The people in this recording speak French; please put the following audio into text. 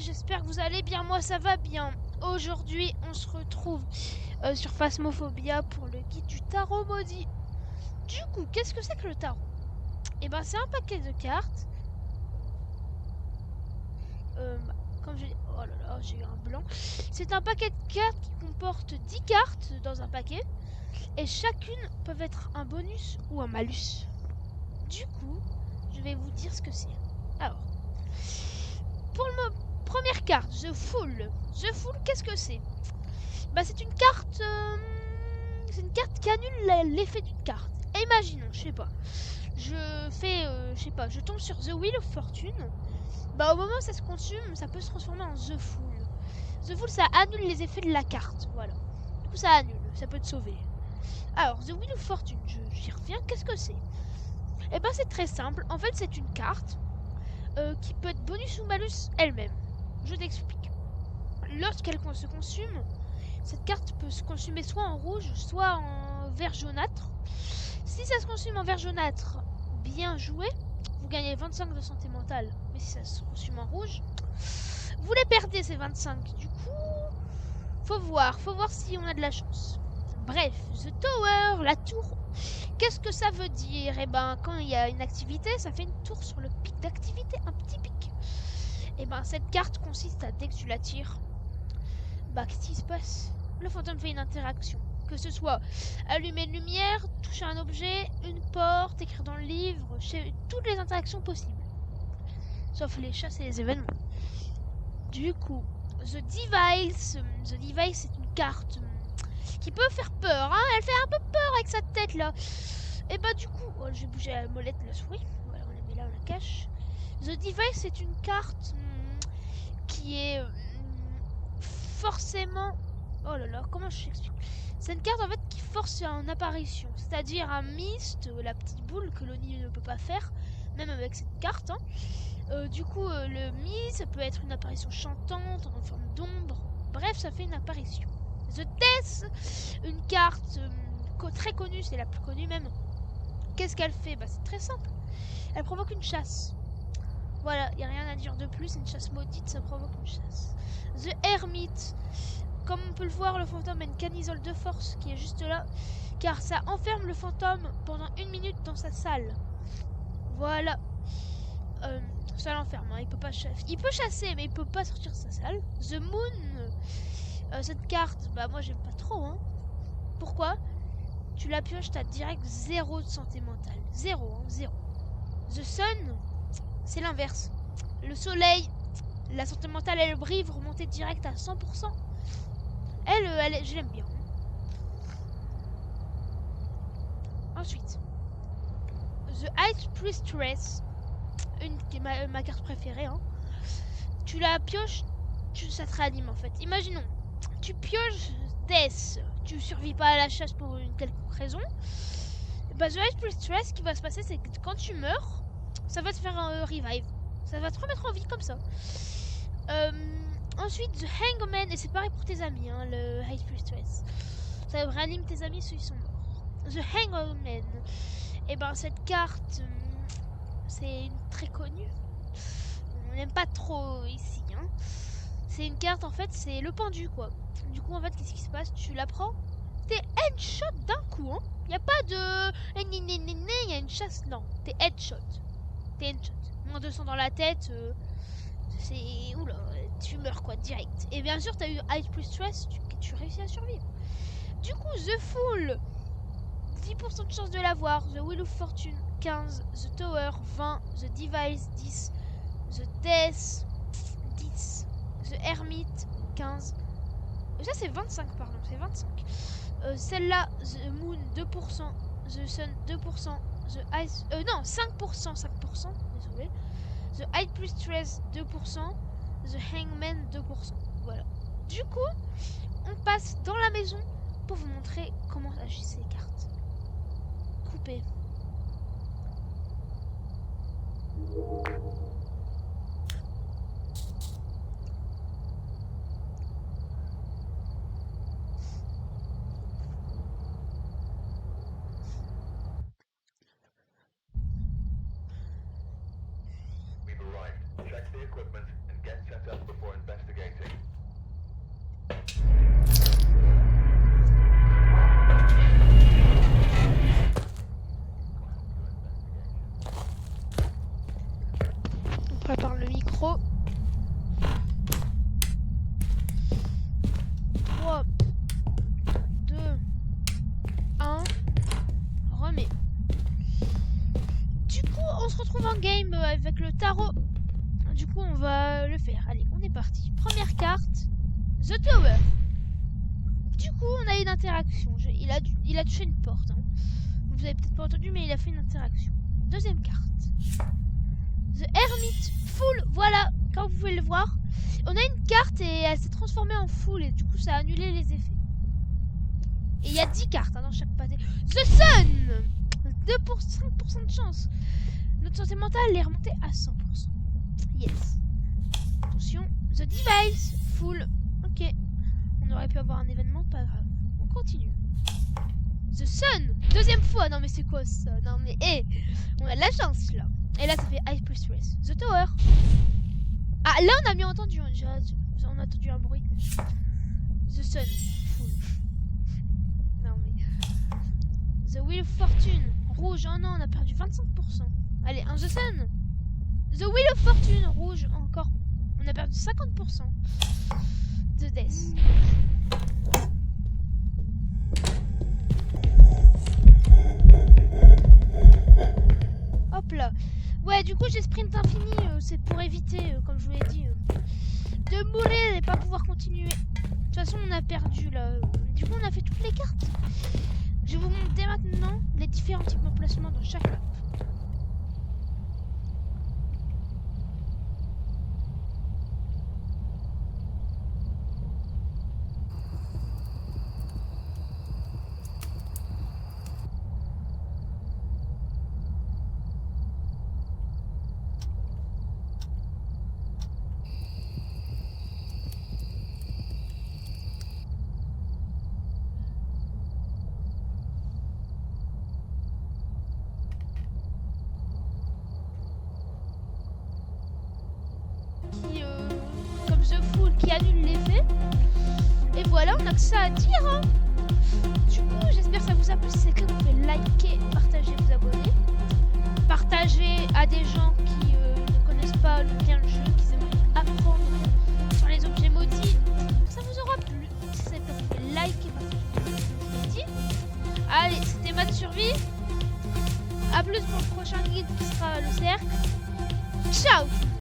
j'espère que vous allez bien. Moi, ça va bien. Aujourd'hui, on se retrouve sur Phasmophobia pour le guide du tarot maudit. Du coup, qu'est-ce que c'est que le tarot? Eh ben, c'est un paquet de cartes. Comme j'ai... Oh là là, j'ai eu un blanc. C'est un paquet de cartes qui comporte 10 cartes dans un paquet. Et chacune peut être un bonus ou un malus. Du coup, je vais vous dire ce que c'est. Alors, pour la première carte, The Fool. The Fool, qu'est-ce que c'est? Bah, c'est une carte. C'est une carte qui annule l'effet d'une carte. Et imaginons, je sais pas. Je tombe sur The Wheel of Fortune. Bah, au moment où ça se consume, ça peut se transformer en The Fool. The Fool, ça annule les effets de la carte. Voilà. Du coup, ça annule. Ça peut te sauver. Alors, The Wheel of Fortune, j'y reviens. Qu'est-ce que c'est? Eh ben, c'est très simple. En fait, c'est une carte qui peut être bonus ou malus elle-même. Je t'explique. Lorsqu'elle se consume, cette carte peut se consumer soit en rouge, soit en vert jaunâtre. Si ça se consume en vert jaunâtre, bien joué, vous gagnez 25 de santé mentale. Mais si ça se consume en rouge, vous les perdez ces 25. Du coup, faut voir si on a de la chance. Bref, The Tower, la tour. Qu'est-ce que ça veut dire? Eh ben, quand il y a une activité, ça fait une tour sur le pic d'activité, un petit pic. Et ben, cette carte consiste à, dès que tu la tires, bah, qu'est-ce qui se passe? Le fantôme fait une interaction. Que ce soit allumer une lumière, toucher un objet, une porte, écrire dans le livre, toutes les interactions possibles. Sauf les chasses et les événements. Du coup, The Device. The Device, c'est une carte qui peut faire peur. Hein, elle fait un peu peur avec sa tête là. Et bah du coup, oh, j'ai bougé la molette de la souris. Voilà, on la met là, on la cache. The Device, c'est une carte qui est forcément... Oh là là, comment je t'explique? C'est une carte en fait qui force une apparition, c'est-à-dire un mist, la petite boule que l'Oni ne peut pas faire, même avec cette carte. Hein. Du coup, le mist, ça peut être une apparition chantante, en forme d'ombre. Bref, ça fait une apparition. The Death, une carte très connue, c'est la plus connue même. Qu'est-ce qu'elle fait? Bah, c'est très simple. Elle provoque une chasse. Voilà, il n'y a rien à dire de plus, c'est une chasse maudite, ça provoque une chasse. The Hermit. Comme on peut le voir, le fantôme a une camisole de force qui est juste là, car ça enferme le fantôme pendant 1 minute dans sa salle. Voilà. Ça l'enferme, hein. Il peut chasser, mais il peut pas sortir de sa salle. The Moon. Cette carte, bah moi j'aime pas trop. Hein. Pourquoi? Tu la pioches, t'as direct 0 de santé mentale. 0, hein, 0. The Sun, c'est l'inverse. Le soleil, la santé mentale, elle brille, vous remontez direct à 100%. Je l'aime bien. Ensuite, The High Priestess, une qui est ma carte préférée. Hein. Tu la pioches, ça te réanime en fait. Imaginons, tu pioches Death, tu survis pas à la chasse pour une quelconque raison. Bah, The High Priestess, ce qui va se passer, c'est que quand tu meurs, ça va te faire un revive. Ça va te remettre en vie comme ça. Ensuite, The Hangman, et c'est pareil pour tes amis, hein, le High Priestess. Ça réanime tes amis ceux qui sont morts. The Hangman. Et ben cette carte, c'est une très connue. On n'aime pas trop ici. Hein. C'est une carte en fait, c'est le pendu quoi. Du coup en fait, qu'est-ce qui se passe? Tu la prends, t'es headshot d'un coup. Hein. Y a pas de y a une chasse. Non, t'es headshot. T'es headshot. Moins 200 dans la tête. C'est oula, tu meurs quoi direct. Et bien sûr, t'as eu High plus Stress, tu réussis à survivre. Du coup, The Fool, 10% de chance de l'avoir. The Wheel of Fortune, 15. The Tower, 20. The Device, 10. The Death, 10. The Hermit, 15. Ça, c'est 25, pardon, c'est 25. Celle-là, The Moon, 2%. The Sun, 2%. The Ice. Non, 5%, 5%. Désolé. The High plus Stress, 2%. The Hangman, 2%. Voilà. Du coup, on passe dans la maison pour vous montrer comment agissent les cartes. Coupé. We've arrived. Check the equipment and get set up before avec le tarot. Du coup, on va le faire. Allez, on est parti. Première carte, The Tower. Du coup, on a une interaction. Il a touché une porte. Hein. Vous avez peut-être pas entendu, mais il a fait une interaction. Deuxième carte, The Hermit Full. Voilà, comme vous pouvez le voir, on a une carte et elle s'est transformée en full et du coup, ça a annulé les effets. Et il y a 10 cartes hein, dans chaque pâté. The Sun. 5% de chance. Notre santé mentale est remontée à 100%. Yes. Attention. The Device. Full. Ok. On aurait pu avoir un événement, pas grave. On continue. The Sun. Deuxième fois. Non mais c'est quoi ça? Non mais on a de la chance là. Et là ça fait High Stress. The Tower. Ah là on a bien entendu. On a entendu un bruit. The Sun. Full. Non mais... The Wheel of Fortune. Rouge. Oh non, on a perdu 25%. Allez, un The Sun. The Wheel of Fortune. Rouge. Encore. On a perdu 50%. The Death. Hop là. Ouais, du coup, j'ai sprint infini. C'est pour éviter, comme je vous l'ai dit, de mourir et pas pouvoir continuer. De toute façon, on a perdu là. Du coup, on a fait toutes les cartes. Je vous montre dès maintenant les différents types d'emplacements dans chaque map. Comme The Fool qui annule l'effet. Et voilà, on n'a que ça à dire. Hein. Du coup, j'espère que ça vous a plu. Si c'est le cas, vous pouvez liker, partager, vous abonner. Partager à des gens qui ne connaissent pas bien le jeu, qui aimeraient apprendre sur les objets maudits. Ça vous aura plu. Si c'est le cas, vous pouvez liker, partager, comme je vous l'ai dit. Allez, c'était Mode Survie. A plus pour le prochain guide qui sera le cercle. Ciao!